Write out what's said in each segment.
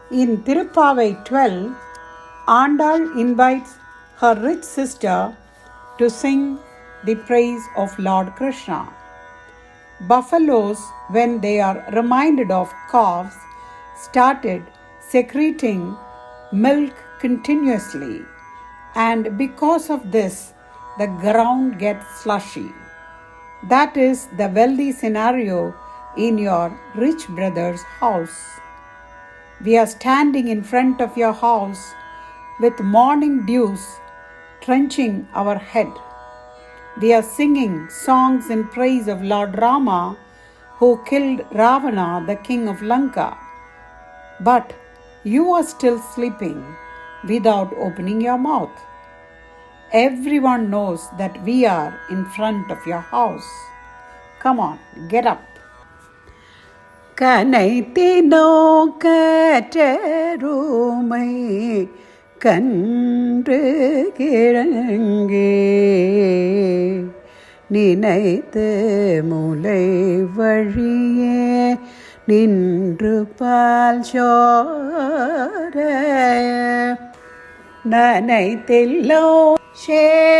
In Tirupavai 12, Andal invites her rich sister to sing the praise of Lord Krishna. Buffaloes, when they are reminded of calves, started secreting milk continuously, and because of this, the ground gets slushy. That is the wealthy scenario in your rich brother's house. We are standing in front of your house with morning dews drenching our head. We are singing songs in praise of Lord Rama, who killed Ravana, the king of Lanka. But you are still sleeping without opening your mouth. Everyone knows that we are in front of your house. Come on, get up. கனைத்தினோ கற்றருமை கன்று கிழங்கே நினைத்து முலை வழியே நின்று பால் சோர நனைத்தில்லோ ஷேராக்கோ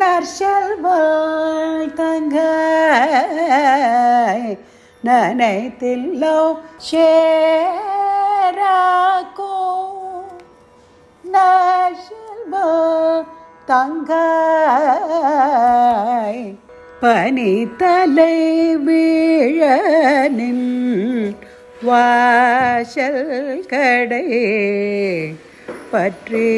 நற்செல்வள் தங்காய் நனைத்தில்லோ ஷேராக்கோ நற்செல்வள் தங்காய் பனித்தலை வீழனின் வாசல் கடை பற்றி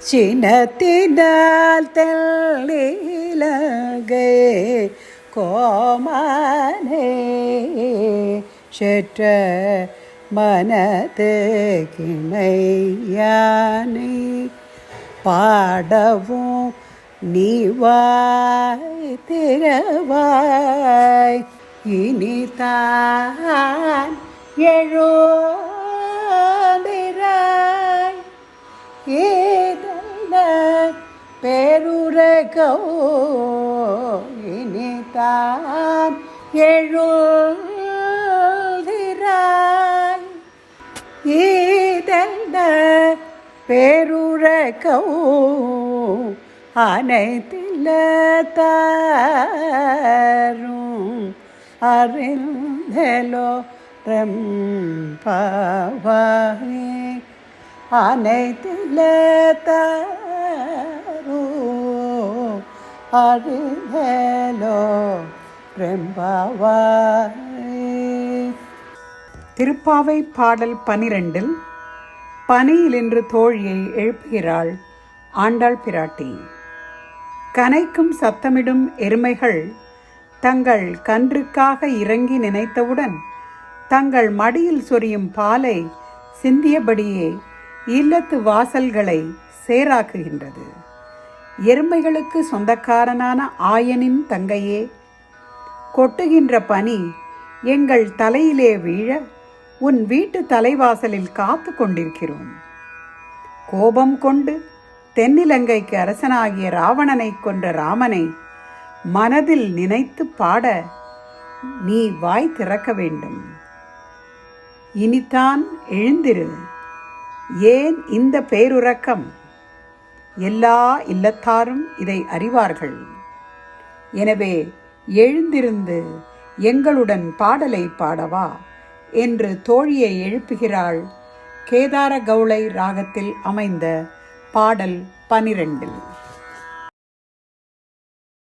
சினத்தினால் தெல்லிலகை கோமானே செற்ற மனது கிணையானை பாடவும் நீவாய் திறவாய் இனிதான் எழுந்திராய் ஏதல்ல பேருரகோ இனிதான் எழுந்திராய் ஏதல்ல பேருரகோ அனைத்தில தாரும் அறிந்தலோ ரம்பாவாயே அனைத்தில தாரும் அறிந்தலோ ரம்பாவாயே. திருப்பாவை பாடல் 12 பனியில் என்று தோழியை எழுப்புகிறாள் ஆண்டாள் பிராட்டி. கனைக்கும் சத்தமிடும் எருமைகள் தங்கள் கன்றுக்காக இறங்கி நினைத்தவுடன் தங்கள் மடியில் சொரியும் பாலை சிந்தியபடியே இல்லத்து வாசல்களை சேராக்குகின்றது. எருமைகளுக்கு சொந்தக்காரனான ஆயனின் தங்கையே, கொட்டுகின்ற பனி எங்கள் தலையிலே வீழ உன் வீட்டு தலைவாசலில் காத்து கொண்டிருக்கிறோம். கோபம் கொண்டு தென்னிலங்கைக்கு அரசனாகிய ராவணனை கொன்ற ராமனை மனதில் நினைத்து பாட நீ வாய் திறக்க வேண்டும். இனித்தான் எழுந்திரு. ஏன் இந்த பேருறக்கம்? எல்லா இல்லத்தாரும் இதை அறிவார்கள். எனவே எழுந்திருந்து எங்களுடன் பாடலை பாடவா என்று தோழியை எழுப்புகிறாள் கேதார கௌளை ராகத்தில் அமைந்த பாடல் 12.